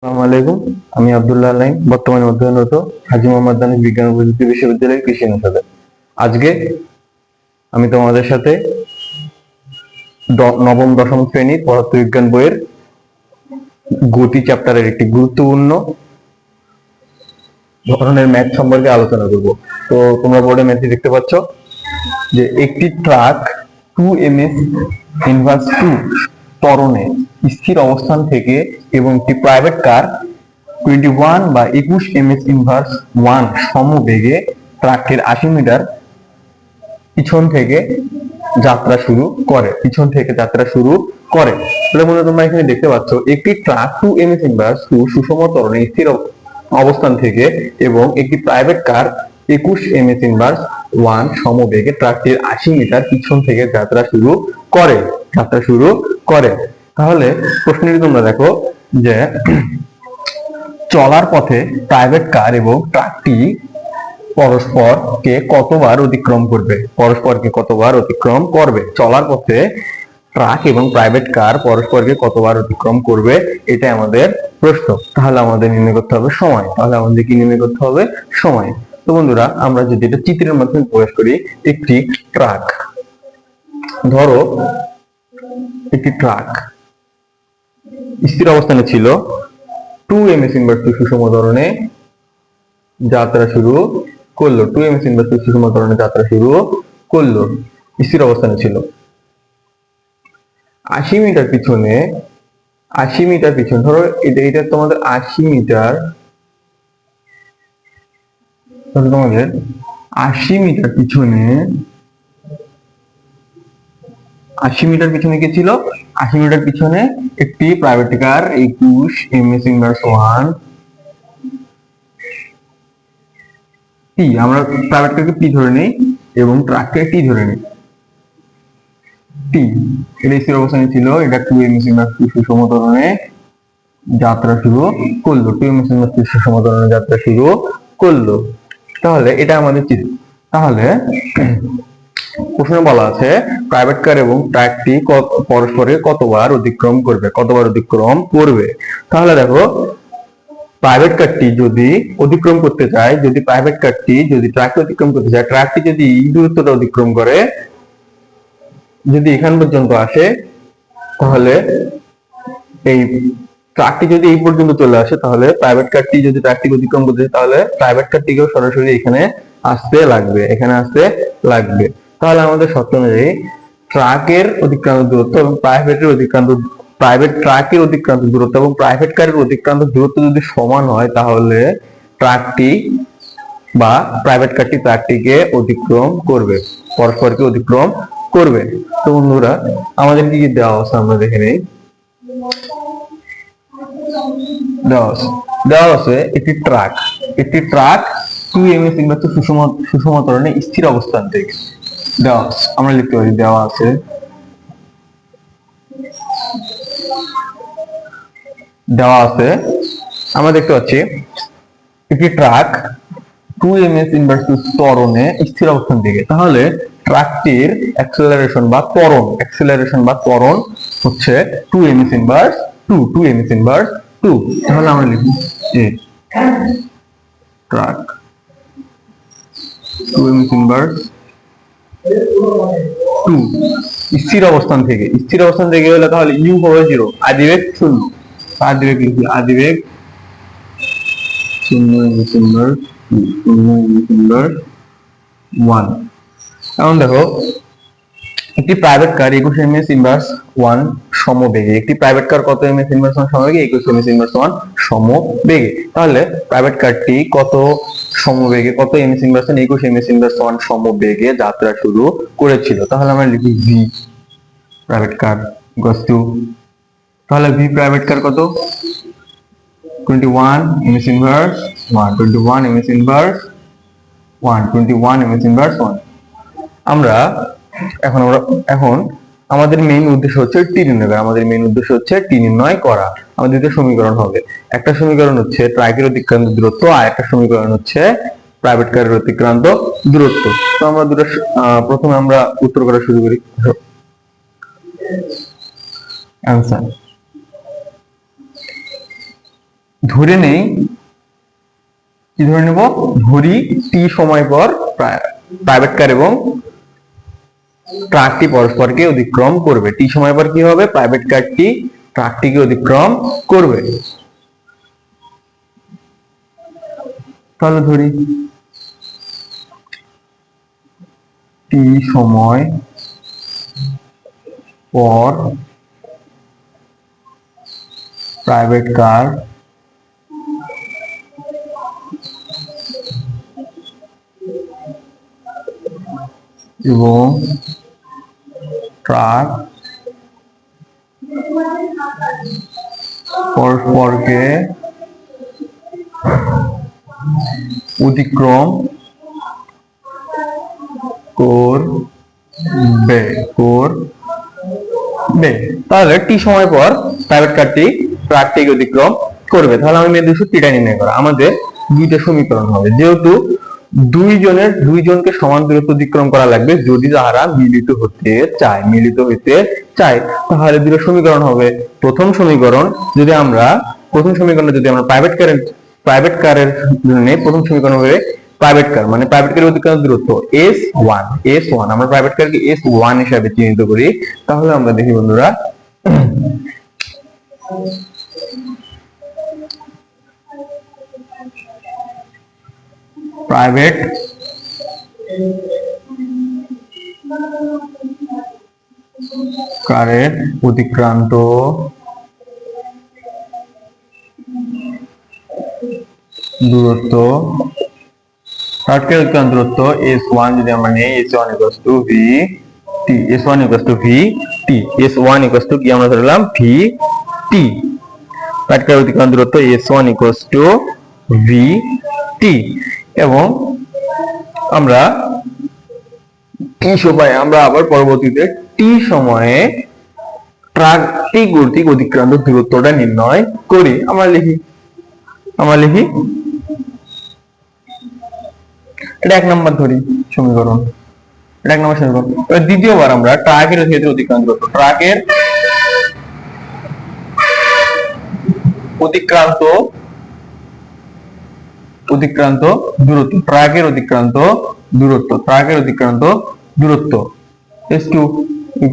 আসসালামু আলাইকুম। আমি আব্দুল্লাহ আলাইম, বর্তমানে অধ্যয়নরত হাজী মোহাম্মদ দানিশ বিজ্ঞান ও প্রযুক্তি বিশ্ববিদ্যালয়ের কৃষি অনুষদে। আজকে আমি তোমাদের সাথে নবম দশম শ্রেণীর পদার্থবিজ্ঞান বইয়ের গতি চ্যাপ্টারের একটি গুরুত্বপূর্ণ ধরনের ম্যাথ সম্পর্কে আলোচনা করব। তো তোমরা বোর্ডে ম্যাথটি দেখতে পাচ্ছ যে একটি ট্রাক 2 ms ইনভার্স 2 ত্বরণে স্থির অবস্থান থেকে এবং একটি প্রাইভেট কার 21 বা 21 ms ইনভার্স 1 সমবেগে ট্রাকের 80 মিটার পিছন থেকে যাত্রা শুরু করে। তাহলে মনে তোমরা এখানে দেখতে পাচ্ছ একটি ট্রাক 2 ms ইনভার্স 2 সুষম ত্বরণে স্থির অবস্থান থেকে এবং একটি প্রাইভেট কার 21 ms ইনভার্স 1 সমবেগে ট্রাকটির 80 মিটার পিছন থেকে যাত্রা শুরু করে। তাহলে প্রশ্নটি তোমরা দেখো যে চলার পথে প্রাইভেট কার এবং ট্রাকটি পরস্পরকে কতবার অতিক্রম করবে। চলার পথে ট্রাক এবং প্রাইভেট কার পরস্পরকে কতবার অতিক্রম করবে, এটা আমাদের প্রশ্ন। তাহলে আমাদের নির্ণয় করতে হবে সময়। তো বন্ধুরা, আমরা যদি এটা চিত্রের মাধ্যমে প্রকাশ করি, একটি ট্রাক, ধরো একটি ট্রাক স্থির অবস্থানে ছিল, 2 ms ইনভার্স 2 সুষম ত্বরণে যাত্রা শুরু করলো। স্থির অবস্থানে ছিল। 80 মিটার পিছনে, ধরো এটা তোমাদের 80 মিটার, তাহলে তোমাদের 80 মিটার পিছনে কি ছিল? 80 মিটার পিছনে একটি প্রাইভেট কার 21 ms ইনভার্স 1 টি, আমরা প্রাইভেট কারকে পি ধরে নেই এবং ট্রাককে টি ধরে নেই। টি এটা স্থির অবস্থানে ছিল, এটা 2 ms ইনভার্স 2 সুষম ত্বরণে যাত্রা শুরু করলো। তাহলে এটা আমাদের চিত্র। তাহলে প্রশ্নে বলা আছে প্রাইভেট কার এবং ট্রাকটি পরস্পরে কতবার অতিক্রম করবে। তাহলে দেখো, প্রাইভেট কারটি যদি অতিক্রম করতে চায়, ট্রাকটি অতিক্রম করতে চায়, ট্রাকটি যদি এই দূরত্বটা অতিক্রম করে, যদি এখান পর্যন্ত আসে, তাহলে এই ট্রাকটি যদি এই পর্যন্ত চলে আসে, তাহলে প্রাইভেট কারটি যদি ট্রাকটি অতিক্রম করতে চায়, তাহলে প্রাইভেট কারটিকেও সরাসরি এখানে আসতে লাগবে। তাহলে আমাদের শর্ত অনুযায়ী ট্রাকের অতিক্রান্ত দূরত্ব এবং প্রাইভেট ট্রাকের অতিক্রান্ত দূরত্ব এবং প্রাইভেট কারের অতিক্রান্ত দূরত্ব যদি সমান হয়, তাহলে ট্রাকটি বা প্রাইভেট কারটি ট্রাকটিকে পরস্পরকে অতিক্রম করবে। তো বন্ধুরা, আমাদের কি দেওয়া আছে আমরা দেখে নেই। দেওয়া আছে একটি ট্রাক 2 ms ইনভার্স সুষম ত্বরণে স্থির অবস্থান থেকে, আমরা লিখতে পারি আমরা দেখতে পাচ্ছি একটি ট্রাক 2 ms ইনভার্স 2 ত্বরণে স্থির অবস্থান থেকে। তাহলে ট্রাকটির অ্যাক্সেলারেশন বা ত্বরণ হচ্ছে 2 ms ইনভার্স 2। তাহলে আমরা লিখি ট্রাক 2 ms ইনভার্স 2 স্থির অবস্থান থেকে হলে তাহলে u হবে 0, আদিবেগ 0। আদিবেগ লিখি, আদিবেগ 0 ms ইনভার্স 1। এখন দেখো, একটি প্রাইভেট কার 21 ms ইনভার্স 1 সমবেগে, একটি প্রাইভেট কার কত ms ইনভার্স 1 সমবেগে? 21 ms ইনভার্স 1 সমবেগে। তাহলে প্রাইভেট কারটি কত সমবেগে, কত ms ইনভার্স 21 ms ইনভার্স 1 সমবেগে যাত্রা শুরু করেছিল। তাহলে আমরা লিখি v private car equals to, তাহলে v প্রাইভেট কার কত? 21 ms ইনভার্স 1, 21 ms ইনভার্স 1। এখন আমাদের মেইন উদ্দেশ্য হচ্ছে টি নির্ণয় করা। আমাদের দুটো সমীকরণ হবে, একটা সমীকরণ হচ্ছে ট্রাকের অতিক্রান্ত দূরত্ব, আর একটা সমীকরণ হচ্ছে প্রাইভেট কারের অতিক্রান্ত দূরত্ব। তো আমরা প্রথমে আমরা উত্তর করা শুরু করি। অ্যান্সার ধরে নেই, কি ধরে নেব, ধরি টি সময় পর প্রাইভেট কার এবং ট্রাকটি পরস্পরকে অতিক্রম করবে। টি সময় পর কি হবে, প্রাইভেট কারটি ট্রাকটিকে অতিক্রম করবে। তাহলে ধরি টি সময় পর প্রাইভেট কার এবং ট্রাক পরস্পরকে অতিক্রম করবে। তাহলে টি সময় পর প্রাইভেট কারটি ট্রাকটিকে অতিক্রম করবে। তাহলে আমি মেয়েদের সূত্রটা নির্ণয় করা, আমাদের দুইটা সমীকরণ হবে, যেহেতু দুইজনকে সমান দূরত্ব অতিক্রম করা লাগবে যদি তারা মিলিত হতে চায়, তাহলে দুটো সমীকরণ হবে। প্রথম সমীকরণে যদি আমরা প্রাইভেট কারের জন্য প্রথম সমীকরণ হবে প্রাইভেট কার মানে প্রাইভেট কারের অতিক্রান্ত দূরত্ব S1, আমরা প্রাইভেট কারকে S1 হিসাবে চিহ্নিত করি। তাহলে আমরা দেখি বন্ধুরা, প্রাইভেট কারের অতিক্রান্ত দূরত্ব, S1 যদি আমরা নেই, S1 কি আমরা ধরলাম VT, প্রাইভেট কারের অতিক্রান্ত দূরত্ব S1 VT, এবং আমরা আবার পরবর্তীতে টি সময়ে ট্রাকটি কর্তৃক অতিক্রান্ত দূরত্বটা নির্ণয় করি। আমরা লিখি এটা 1 নম্বর ধরি সমীকরণ, দ্বিতীয়বার আমরা ট্রাকের ক্ষেত্রে অতিক্রান্ত দূরত্ব, ট্রাকের অতিক্রান্ত দূরত্ব S2 =